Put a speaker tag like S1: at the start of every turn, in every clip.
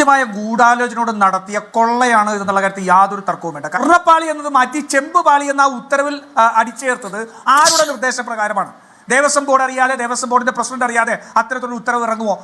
S1: കൃത്യമായ ഗൂഢാലോചനയോട് നടത്തിയ കൊള്ളയാണ് ഇതെന്നുള്ള കാര്യത്തിൽ യാതൊരു തർക്കവും വേണ്ട. കർണപ്പാളി എന്നത് മാറ്റി ചെമ്പുപാളി എന്ന ഉത്തരവിൽ അടിച്ചേർത്തത് ആരുടെ നിർദ്ദേശപ്രകാരമാണ്? ദേവസ്വം ബോർഡ് അറിയാതെ, ദേവസ്വം ബോർഡിന്റെ പ്രസിഡന്റ് അറിയാതെ അത്തരത്തിലുള്ള ഉത്തരവ് ഇറങ്ങുമോ?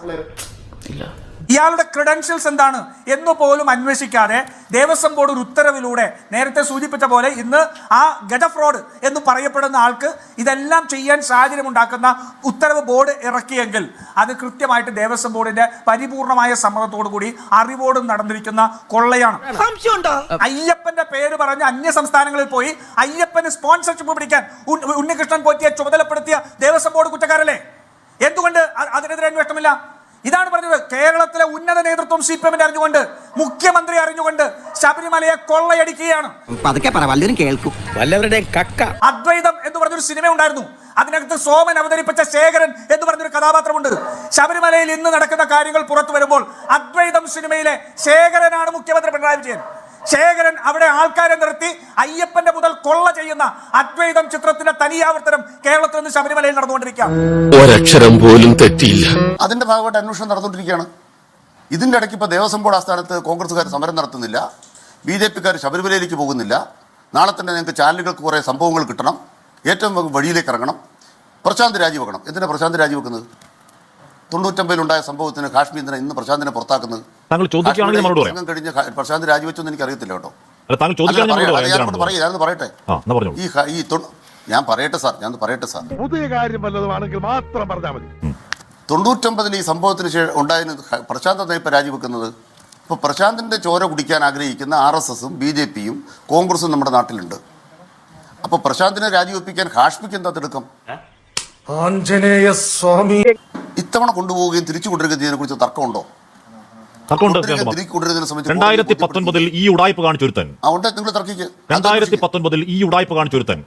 S1: ഇയാളുടെ ക്രെഡൻഷ്യൽസ് എന്താണ് എന്ന് പോലും അന്വേഷിക്കാതെ ദേവസ്വം ബോർഡ് ഒരു ഉത്തരവിലൂടെ നേരത്തെ സൂചിപ്പിച്ച പോലെ ഇന്ന് ആ ഗജ ഫ്രോഡ് എന്ന് പറയപ്പെടുന്ന ആൾക്ക് ഇതെല്ലാം ചെയ്യാൻ സാഹചര്യം ഉണ്ടാക്കുന്ന ഉത്തരവ് ബോർഡ് ഇറക്കിയെങ്കിൽ അത് കൃത്യമായിട്ട് ദേവസ്വം ബോർഡിന്റെ പരിപൂർണമായ സമ്മതത്തോടു കൂടി അറിവോടും നടന്നിരിക്കുന്ന കൊള്ളയാണ്. അയ്യപ്പന്റെ പേര് പറഞ്ഞ് അന്യ സംസ്ഥാനങ്ങളിൽ പോയി അയ്യപ്പന് സ്പോൺസർഷിപ്പ് പിടിക്കാൻ ഉണ്ണികൃഷ്ണൻ പോറ്റിയെ ചുമതലപ്പെടുത്തിയ ദേവസ്വം ബോർഡ് കുറ്റക്കാരല്ലേ? എന്തുകൊണ്ട് അതിനെതിരെ അന്വേഷണമില്ല? ഇതാണ് പറഞ്ഞത്. കേരളത്തിലെ ഉന്നത നേതൃത്വം CPM അറിഞ്ഞുകൊണ്ട്, മുഖ്യമന്ത്രി അറിഞ്ഞുകൊണ്ട് ശബരിമലയെ കൊള്ളയടിക്കുകയാണ്. അദ്വൈതം എന്ന് പറഞ്ഞൊരു സിനിമ ഉണ്ടായിരുന്നു. അതിനകത്ത് സോമൻ അവതരിപ്പിച്ച ശേഖരൻ എന്ന് പറഞ്ഞൊരു കഥാപാത്രമുണ്ട്. ശബരിമലയിൽ ഇന്ന് നടക്കുന്ന കാര്യങ്ങൾ പുറത്തു വരുമ്പോൾ അദ്വൈതം സിനിമയിലെ ശേഖരനാണ് മുഖ്യമന്ത്രി പിണറായി വിജയൻ. ശേഖരൻ അവിടെ ആൾക്കാരെ നിർത്തി അയ്യപ്പന്റെ മുതൽ കൊള്ള ചെയ്യുന്ന അദ്വൈതം ചിത്രത്തിന്റെ തനിയാവർത്തനം കേരളത്തിൽ നിന്ന് ശബരിമലയിൽ നടന്നുകൊണ്ടിരിക്കുകയാണ്.
S2: ഒരക്ഷരം പോലും തെറ്റിയില്ല.
S3: അതിന്റെ ഭാഗമായിട്ട് അന്വേഷണം നടന്നുകൊണ്ടിരിക്കുകയാണ്. ഇതിന്റെ ഇടയ്ക്ക് ഇപ്പൊ ദേവസ്വം ബോർഡ് ആസ്ഥാനത്ത് കോൺഗ്രസ്സുകാർ സമരം നടത്തുന്നില്ല, BJPക്കാർ ശബരിമലയിലേക്ക് പോകുന്നില്ല. നാളെ തന്നെ ഞങ്ങൾക്ക് ചാനലുകൾക്ക് കുറെ സംഭവങ്ങൾ കിട്ടണം, ഏറ്റവും വഴിയിലേക്ക് ഇറങ്ങണം, പ്രശാന്ത് രാജിവെക്കണം. എന്തിനാ പ്രശാന്ത് രാജിവെക്കുന്നത്? 99 ഉണ്ടായ സംഭവത്തിന് കാശ്മീരിനെ ഇന്ന് പ്രശാന്തിനെ പുറത്താക്കുന്നത്? കഴിഞ്ഞ പ്രശാന്ത് രാജിവെച്ചൊന്നും എനിക്ക് അറിയത്തില്ല കേട്ടോ. പറയട്ടെ, ഞാൻ പറയട്ടെ സാർ.
S4: പുതിയ കാര്യം വല്ലതുമാണെങ്കിൽ മാത്രം പറഞ്ഞാൽ മതി.
S3: 99 ഈ സംഭവത്തിന് ഉണ്ടായതിന് പ്രശാന്ത് എന്നാ ഇപ്പൊ രാജിവെക്കുന്നത്? ഇപ്പൊ പ്രശാന്തിന്റെ ചോര കുടിക്കാൻ ആഗ്രഹിക്കുന്ന RSSും BJPയും കോൺഗ്രസും നമ്മുടെ നാട്ടിലുണ്ട്. അപ്പൊ പ്രശാന്തിനെ രാജിവെപ്പിക്കാൻ ഹാഷ്മിക്ക് എന്താ തിടുക്കം? ഇത്തവണ കൊണ്ടുപോവുകയും തിരിച്ചു കൊണ്ടുവരികയും കുറിച്ച് തർക്കമുണ്ടോ?
S5: 2019 ഈ ഉടായ്പ കാണിച്ചൊരുത്തൻ 2019 ഈ ഉടായ്പ കാണിച്ചൊരുത്തൻ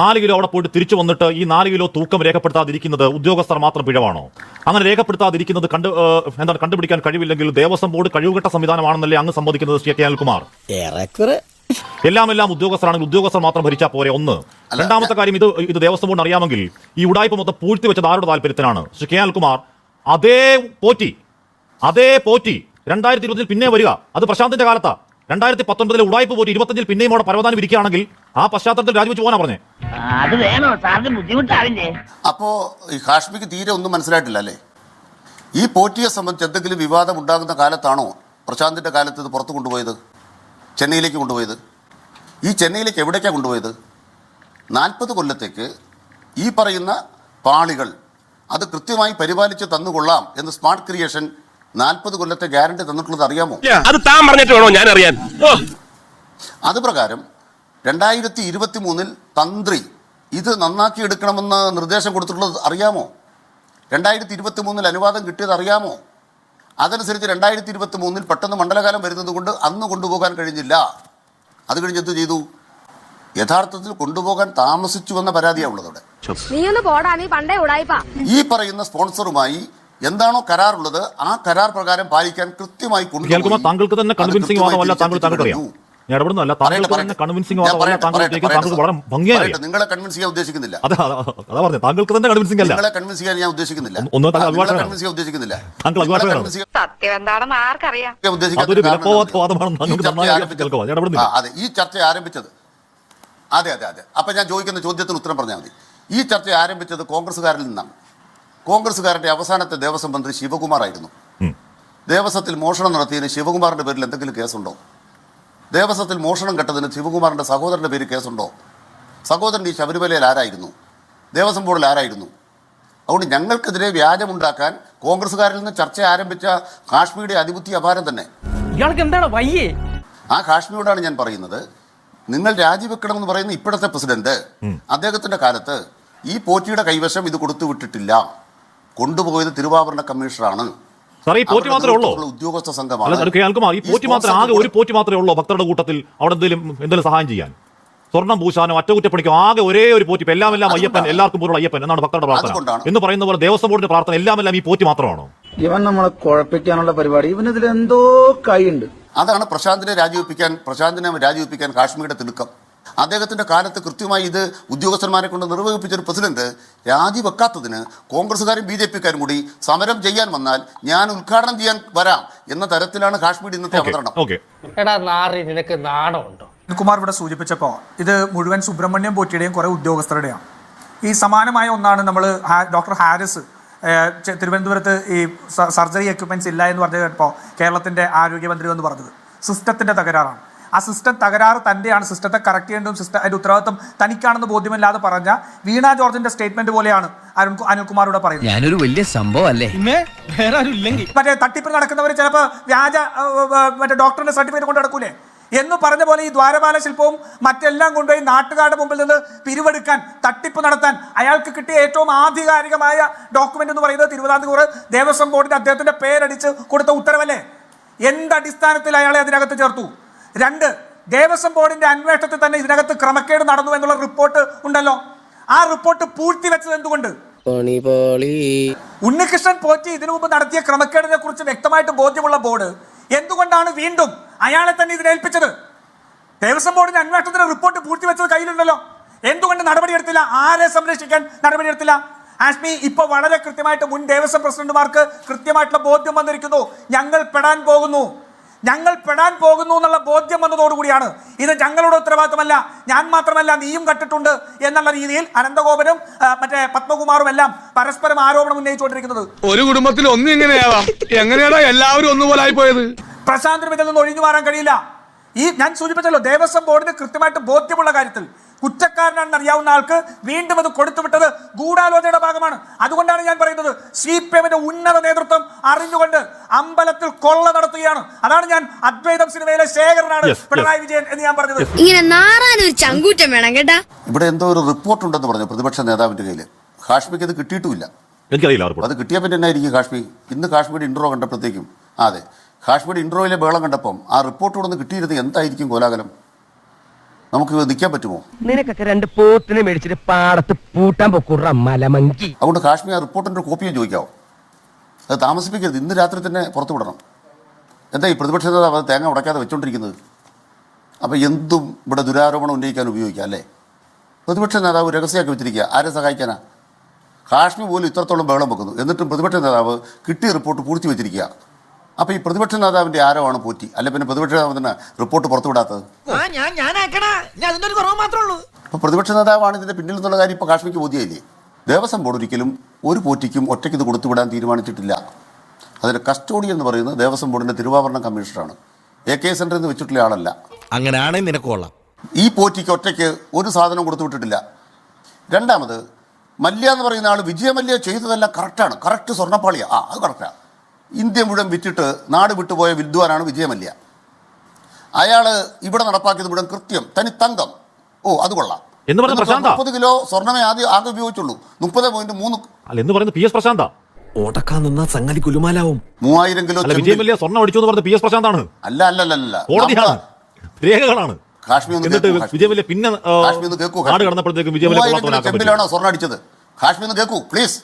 S5: 4 കിലോ അവിടെ പോയിട്ട് തിരിച്ചു വന്നിട്ട് ഈ 4 കിലോ തൂക്കം രേഖപ്പെടുത്താതിരിക്കുന്നത് ഉദ്യോഗസ്ഥർ മാത്രം പിഴവാണോ? അങ്ങനെ രേഖപ്പെടുത്താതിരിക്കുന്നത് കണ്ടുപിടിക്കാൻ കഴിവില്ലെങ്കിൽ ദേവസ്വം ബോർഡ് കഴിവുകെട്ട സംവിധാനമാണെന്നല്ലേ അങ്ങ് സമ്മതിക്കുന്നത് ശ്രീ കെ അനിൽകുമാർ? എല്ലാം ഉദ്യോഗസ്ഥരാണെങ്കിൽ ഉദ്യോഗസ്ഥർ മാത്രം ഭരിച്ചാൽ പോരെ? ഒന്ന്. രണ്ടാമത്തെ കാര്യം, ഇത് ദേവസ്വം ബോർഡിന് അറിയാമെങ്കിൽ ഈ ഉടായ്പ മൊത്തം പൂഴ്ത്തി വെച്ചത് ആരുടെ താല്പര്യത്തിനാണ്? ശ്രീ കെ അനിൽകുമാർ, അതേ പോറ്റി 2020 പിന്നെ വരിക, അത് പ്രശാന്തിന്റെ കാലത്താ. 2019 ഉടായ്പ പോറ്റി 25 പിന്നെയും അവിടെ പരവതാനം ഇരിക്കുകയാണെങ്കിൽ ആ പശ്ചാത്തലത്തിൽ രാജിവെച്ച് പോകാനാ പറഞ്ഞേ.
S3: അപ്പോ ഈ കാശ്മീർക്ക് തീരെ ഒന്നും മനസ്സിലായിട്ടില്ല അല്ലേ? ഈ പോറ്റിയെ സംബന്ധിച്ച് എന്തെങ്കിലും വിവാദം ഉണ്ടാകുന്ന കാലത്താണോ പ്രശാന്തിന്റെ കാലത്ത് ഇത് പുറത്തു കൊണ്ടുപോയത്, ചെന്നൈയിലേക്ക് കൊണ്ടുപോയത്? ഈ ചെന്നൈയിലേക്ക് എവിടേക്കാണ് കൊണ്ടുപോയത്? 40 കൊല്ലത്തേക്ക് ഈ പറയുന്ന പാളികൾ അത് കൃത്യമായി പരിപാലിച്ച് തന്നുകൊള്ളാം എന്ന് സ്മാർട്ട് ക്രിയേഷൻ 40 കൊല്ലത്തെ ഗ്യാരണ്ടി തന്നിട്ടുള്ളത് അറിയാമോ?
S2: അത് താൻ പറഞ്ഞിട്ട് വേണോ ഞാൻ അറിയാൻ?
S3: അത് പ്രകാരം 2023 തന്ത്രി ഇത് നന്നാക്കി എടുക്കണമെന്ന് നിർദ്ദേശം കൊടുത്തിട്ടുള്ളത് അറിയാമോ? 2023 അനുവാദം കിട്ടിയത് അറിയാമോ? അതനുസരിച്ച് 2023 പെട്ടെന്ന് മണ്ഡലകാലം വരുന്നത് കൊണ്ട് അന്ന് കൊണ്ടുപോകാൻ കഴിഞ്ഞില്ല. അത് കഴിഞ്ഞ് എന്ത് ചെയ്തു? യഥാർത്ഥത്തിൽ കൊണ്ടുപോകാൻ താമസിച്ചു എന്ന പരാതിയാണുള്ളത് അവിടെ. ഈ പറയുന്ന സ്പോൺസറുമായി എന്താണോ കരാറുള്ളത് ആ കരാർ പ്രകാരം പാലിക്കാൻ കൃത്യമായി
S5: താങ്കൾക്ക് തന്നെ കൺവിൻസിംഗ് വാദമല്ല,
S3: നിങ്ങളെ കൺവിൻസ് ചെയ്യാൻ ഉദ്ദേശിക്കുന്നില്ല.
S5: താങ്കൾക്ക് തന്നെ കൺവിൻസിംഗ് അല്ല,
S3: നിങ്ങളെ കൺവിൻസ് ചെയ്യാൻ ഞാൻ ഉദ്ദേശിക്കുന്നില്ല. അതെ, ഈ ചർച്ച ആരംഭിച്ചത് അതെ. അപ്പൊ ഞാൻ ചോദിക്കുന്ന ചോദ്യത്തിന് ഉത്തരം പറഞ്ഞാൽ മതി. ഈ ചർച്ച ആരംഭിച്ചത് കോൺഗ്രസ്സുകാരിൽ നിന്നാണ്. കോൺഗ്രസ്സുകാരന്റെ അവസാനത്തെ ദേവസ്വം മന്ത്രി ശിവകുമാർ ആയിരുന്നു. ദേവസ്വത്തിൽ മോഷണം നടത്തിയതിന് ശിവകുമാറിന്റെ പേരിൽ എന്തെങ്കിലും കേസുണ്ടോ? ദേവസ്വത്തിൽ മോഷണം കെട്ടതിന് ശിവകുമാറിന്റെ സഹോദരന്റെ പേരിൽ കേസുണ്ടോ? സഹോദരൻ ഈ ശബരിമലയിൽ ആരായിരുന്നു? ദേവസ്വം ബോർഡിൽ ആരായിരുന്നു? അതുകൊണ്ട് ഞങ്ങൾക്കെതിരെ വ്യാജമുണ്ടാക്കാൻ കോൺഗ്രസ്സുകാരിൽ നിന്ന് ചർച്ച ആരംഭിച്ച കാശ്മീരുടെ അതിബുദ്ധി അപാരം തന്നെ. ആ കാശ്മീരോടാണ് ഞാൻ പറയുന്നത്, നിങ്ങൾ രാജിവെക്കണമെന്ന് പറയുന്ന ഇപ്പോഴത്തെ പ്രസിഡന്റ് അദ്ദേഹത്തിന്റെ കാലത്ത് ഈ പോറ്റിയുടെ കൈവശം ഇത് കൊടുത്തു വിട്ടിട്ടില്ല. കൊണ്ടുപോയത് തിരുവാഭരണ കമ്മീഷണറാണ്.
S5: ഉദ്യോഗസ്ഥ സംഘമാണ്. ആകെ ഒരു പോറ്റി മാത്രമേ ഉള്ളൂ ഭക്തരുടെ കൂട്ടത്തിൽ അവിടെ എന്തെങ്കിലും സഹായം ചെയ്യാൻ, സ്വർണ്ണം പൂശാനോ അറ്റകുറ്റപ്പണിക്കോ ആകെ ഒരേ ഒരു പോറ്റി. എല്ലാം അയ്യപ്പൻ, എല്ലാവർക്കും പോലുള്ള അയ്യപ്പൻ എന്നാണ് ഭക്തരുടെ പ്രാർത്ഥന എന്ന് പറയുന്ന പോലെ ദേവസ്വം ബോർഡിന്റെ പ്രാർത്ഥന എല്ലാം ഈ പോറ്റി മാത്രമാണോ?
S6: ഇവൻ നമ്മളെ കുഴപ്പിക്കാനുള്ള പരിപാടി, ഇവനിതിൽ എന്തോ കൈയുണ്ട്.
S3: അതാണ് പ്രശാന്തിനെ രാജിവെപ്പിക്കാൻ കാശ്മീരുടെ തിടുക്കം. അദ്ദേഹത്തിന്റെ കാലത്ത് കൃത്യമായി ഇത് ഉദ്യോഗസ്ഥന്മാരെ കൊണ്ട് നിർവഹിപ്പിച്ചൊരു പ്രസിഡന്റ് രാജിവെക്കാത്തതിന് കോൺഗ്രസ്സുകാരും BJP-ക്കാരും കൂടി സമരം ചെയ്യാൻ വന്നാൽ ഞാൻ ഉദ്ഘാടനം ചെയ്യാൻ വരാം എന്ന തരത്തിലാണ് കാശ്മീർ ഇന്നത്തെ അവതരണം.
S7: എടാ നാറി, നിനക്ക് നാണമുണ്ടോ?
S1: കുമാർ ഇവിടെ സൂചിപ്പിച്ചപ്പോൾ ഇത് മുഴുവൻ സുബ്രഹ്മണ്യം പോറ്റിയുടെയും കുറേ ഉദ്യോഗസ്ഥരുടെയാണ്. ഈ സമാനമായ ഒന്നാണ് നമ്മൾ ഡോക്ടർ ഹാരിസ് തിരുവനന്തപുരത്ത് ഈ സർജറി എക്യുപ്മെന്റ്സ് ഇല്ല എന്ന് പറഞ്ഞു കേട്ടപ്പോൾ കേരളത്തിന്റെ ആരോഗ്യമന്ത്രി എന്ന് പറഞ്ഞത് സിസ്റ്റത്തിന്റെ തകരാറാണ്. ആ സിസ്റ്റം തകരാറ് തന്നെയാണ്, സിസ്റ്റത്തെ കറക്റ്റ് ചെയ്യേണ്ടതും അതിന്റെ ഉത്തരവാദിത്വം തനിക്കാണെന്ന് ബോധ്യമില്ലാതെ പറഞ്ഞ വീണ ജോർജിന്റെ സ്റ്റേറ്റ്മെന്റ് പോലെയാണ് അനിൽകുമാറോട് പറയുന്നത്.
S8: ഞാനൊരു വലിയ സംഭവം അല്ലേ,
S1: മറ്റേ തട്ടിപ്പ് നടക്കുന്നവർ ചിലപ്പോൾ വ്യാജ മറ്റേ ഡോക്ടറിന്റെ സർട്ടിഫിക്കറ്റ് കൊണ്ട് നടക്കൂലേ എന്ന് പറഞ്ഞ പോലെ ഈ ദ്വാരപാല ശില്പവും മറ്റെല്ലാം കൊണ്ടുപോയി നാട്ടുകാരുടെ മുമ്പിൽ നിന്ന് പിരിവെടുക്കാൻ, തട്ടിപ്പ് നടത്താൻ അയാൾക്ക് കിട്ടിയ ഏറ്റവും ആധികാരികമായ ഡോക്യുമെന്റ് എന്ന് പറയുന്നത് തിരുവിതാംകൂർ ദേവസ്വം ബോർഡിന്റെ അദ്ദേഹത്തിന്റെ പേരടിച്ച് കൊടുത്ത ഉത്തരവല്ലേ? എന്തടിസ്ഥാനത്തിൽ അയാളെ അതിനകത്ത് ചേർത്തു? 2, ദേവസ്വം ബോർഡിന്റെ അന്വേഷണത്തിൽ തന്നെ ഇതിനകത്ത് ക്രമക്കേട് നടന്നു എന്നുള്ള റിപ്പോർട്ട് ഉണ്ടല്ലോ. ആ റിപ്പോർട്ട് പൂഴ്ത്തിവെച്ചത് എന്തുകൊണ്ട്? ഉണ്ണികൃഷ്ണൻ പോറ്റി ഇതിനു മുമ്പ് നടത്തിയ ക്രമക്കേടിനെ കുറിച്ച് വ്യക്തമായിട്ട് ബോധ്യമുള്ള ബോർഡ് എന്തുകൊണ്ടാണ് വീണ്ടും അയാളെ തന്നെ ഇതിനേൽപ്പിച്ചത്? ദേവസ്വം ബോർഡിന്റെ അന്വേഷണത്തിന്റെ റിപ്പോർട്ട് പൂഴ്ത്തിവെച്ചത് കയ്യിലുണ്ടല്ലോ. എന്തുകൊണ്ട് നടപടിയെടുത്തില്ല? ആരെ സംരക്ഷിക്കാൻ നടപടിയെടുത്തില്ല? ആഷ്മി, ഇപ്പൊ വളരെ കൃത്യമായിട്ട് മുൻ ദേവസ്വം പ്രസിഡന്റുമാർക്ക് കൃത്യമായിട്ടുള്ള ബോധ്യം വന്നിരിക്കുന്നു. ഞങ്ങൾ പെടാൻ പോകുന്നു എന്നുള്ള ബോധ്യം വന്നതോടുകൂടിയാണ് ഇത് ഞങ്ങളുടെ ഉത്തരവാദിത്തമല്ല, ഞാൻ മാത്രമല്ല നീയും കട്ടിട്ടുണ്ട് എന്നുള്ള രീതിയിൽ അനന്തഗോപനും മറ്റേ പത്മകുമാറും എല്ലാം പരസ്പരം ആരോപണം ഉന്നയിച്ചുകൊണ്ടിരിക്കുന്നത്.
S4: ഒരു കുടുംബത്തിൽ ഒന്നും ഇങ്ങനെയാവാം, എങ്ങനെയാണോ എല്ലാവരും ഒന്നുപോലായി പോയത്?
S1: പ്രശാന്തിനും ഇതിൽ നിന്ന് ഒഴിഞ്ഞു മാറാൻ കഴിയില്ല. ഈ ഞാൻ സൂചിപ്പിച്ചല്ലോ, ദേവസ്വം ബോർഡിന് കൃത്യമായിട്ട് ബോധ്യമുള്ള കാര്യത്തിൽ കുറ്റക്കാരനാണെന്ന് അറിയാവുന്ന ആൾക്ക് വീണ്ടും അത് കൊടുത്തുവിട്ടത് ഗൂഢാലോചനയുടെ ഭാഗമാണ്. അതുകൊണ്ടാണ് ഞാൻ പറയുന്നത് CPM-ന്റെ ഉന്നത നേതൃത്വം അറിഞ്ഞുകൊണ്ട് അമ്പലത്തിൽ കൊള്ള നടത്തുകയാണ്. അതാണ് ഞാൻ അദ്വൈതം സിനിമയിലെ ശേഖരനാണ് പിണറായി വിജയൻ എന്ന് ഞാൻ പറഞ്ഞത്.
S9: ഇങ്ങനെ നാറാനൊരു ചങ്കൂറ്റം വേണം കേട്ടാ.
S3: ഇവിടെ എന്തോ ഒരു റിപ്പോർട്ട് ഉണ്ടെന്ന് പറഞ്ഞു പ്രതിപക്ഷ നേതാവിന്റെ കയ്യിൽ. കാശ്മീർക്ക് ഇത് കിട്ടിയിട്ടുമില്ല. അത് കിട്ടിയ പിന്നെ എന്നായിരിക്കും കാശ്മീർ? ഇന്ന് കാശ്മീർ ഇൻട്രോ കണ്ടപ്പോഴത്തേക്കും അതെ കാശ്മീർ ഇൻട്രോയിലെ ബേളം കണ്ടപ്പം ആ റിപ്പോർട്ട് കൊണ്ടൊന്ന് കിട്ടിയിരുന്നത് എന്തായിരിക്കും കോലാഹലം? നമുക്ക് നിൽക്കാൻ പറ്റുമോ?
S8: നിനക്കൊക്കെ 2 പോത്തിനെ മേടിച്ചിട്ട് പാടത്ത് പൂട്ടാൻ പൊക്കൂറ മലമങ്കി.
S3: അതുകൊണ്ട് കാശ്മീർ റിപ്പോർട്ടിന്റെ കോപ്പിയും ചോദിക്കാവോ? അത് താമസിപ്പിക്കരുത്, ഇന്ന് രാത്രി തന്നെ പുറത്തു വിടണം. എന്താ ഈ പ്രതിപക്ഷ നേതാവ് അത് തേങ്ങ ഉടയ്ക്കാതെ വെച്ചോണ്ടിരിക്കുന്നത്? അപ്പോൾ എന്തും ഇവിടെ ദുരാരോപണം ഉന്നയിക്കാൻ ഉപയോഗിക്കാം അല്ലേ? പ്രതിപക്ഷ നേതാവ് രഹസ്യമാക്കി വെച്ചിരിക്കുക. ആരെ സഹായിക്കാനാ? കാശ്മീർ പോലും ഇത്രത്തോളം ബഹളം വെക്കുന്നു, എന്നിട്ടും പ്രതിപക്ഷ നേതാവ് കിട്ടിയ റിപ്പോർട്ട് പൂഴ്ത്തി വെച്ചിരിക്കുക. അപ്പോൾ ഈ പ്രതിപക്ഷ നേതാവിൻ്റെ ആരോ പോറ്റി, അല്ലെ പിന്നെ പ്രതിപക്ഷ നേതാവ് തന്നെ റിപ്പോർട്ട് പുറത്തുവിടാത്തത്? അപ്പോൾ പ്രതിപക്ഷ നേതാവാണ് ഇതിൻ്റെ പിന്നിൽ നിന്നുള്ള കാര്യം ഇപ്പോൾ കാശ്മീർക്ക് ബോധ്യമായില്ലേ? ദേവസ്വം ബോർഡ് ഒരിക്കലും ഒരു പോറ്റിക്കും ഒറ്റയ്ക്ക് ഇത് കൊടുത്തുവിടാൻ തീരുമാനിച്ചിട്ടില്ല. അതിൻ്റെ കസ്റ്റോഡി എന്ന് പറയുന്നത് ദേവസ്വം ബോർഡിൻ്റെ തിരുവാഭരണം കമ്മീഷണറാണ്. AK സെന്ററിൽ നിന്ന് വെച്ചിട്ടുള്ള ആളല്ല.
S2: അങ്ങനെയാണെങ്കിൽ നിനക്ക് കൊള്ളാം.
S3: ഈ പോറ്റിക്ക് ഒറ്റയ്ക്ക് ഒരു സാധനം കൊടുത്തുവിട്ടിട്ടില്ല. രണ്ടാമത് മല്യ എന്ന് പറയുന്ന ആൾ വിജയമല്യ ചെയ്തതെല്ലാം കറക്റ്റാണ്, കറക്റ്റ് സ്വർണ്ണപ്പാളിയാണ്. അത് കറക്റ്റാണ്. ഇന്ത്യ മുഴുവൻ വിറ്റിട്ട് നാട് വിട്ടുപോയ വിദ്വാനാണ് വിജയമല്യ. അയാൾ ഇവിടെ നടപ്പാക്കിയത് മുഴുവൻ കൃത്യം തനി തങ്കം. അത് കൊള്ളാം. 30 കിലോ സ്വർണ്ണമേ ആകെ ഉപയോഗിച്ചുള്ളൂ. 30.3
S5: എന്ന് പറയുന്നത് PS പ്രശാന്ത.
S2: ഓടക്കാൻ നിന്നാ സംഗതി കുലുമാലാവും.
S3: 3000 കിലോ
S5: വിജയമല്യ സ്വർണ്ണം അടിച്ചു എന്ന് പറഞ്ഞത് PS പ്രശാന്താണ്.
S3: അല്ല
S5: കോടതിയാണ്, രേഖകളാണ്.
S3: കാശ്മീർ
S5: വിജയമല്യ പിന്നെ നാട് കടന്നപ്പോഴത്തേക്കും വിജയമല്യ
S3: ചെമ്പിലാണോ സ്വർണ്ണം അടിച്ചത്? കാശ്മീർ കേൾക്കൂ പ്ലീസ്.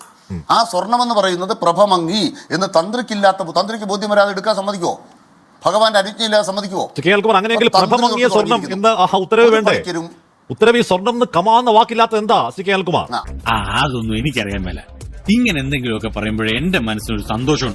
S3: ആ സ്വർണം എന്ന് പറയുന്നത് പ്രഭമങ്ങി എന്ന് തന്ത്രിക്ക് ബോധ്യം വരാതെ എടുക്കാൻ സമ്മതിക്കുമോ? ഭഗവാന്റെ അനുജ്ഞയില്ലാതെ സമ്മതിക്കുമോ?
S5: അങ്ങനെയെങ്കിൽ പ്രഭമങ്ങിയ സ്വർണം എന്ന ഉത്തരവ് വേണ്ടേ? ഉത്തരവ് ഈ സ്വർണം കമാന്ന വാക്കില്ലാത്ത എന്താ CK അനിൽകുമാർ?
S10: അതൊന്നും എനിക്കറിയാൻ മേല. ഇങ്ങനെ എന്തെങ്കിലുമൊക്കെ പറയുമ്പോഴേ എന്റെ മനസ്സിനൊരു സന്തോഷം.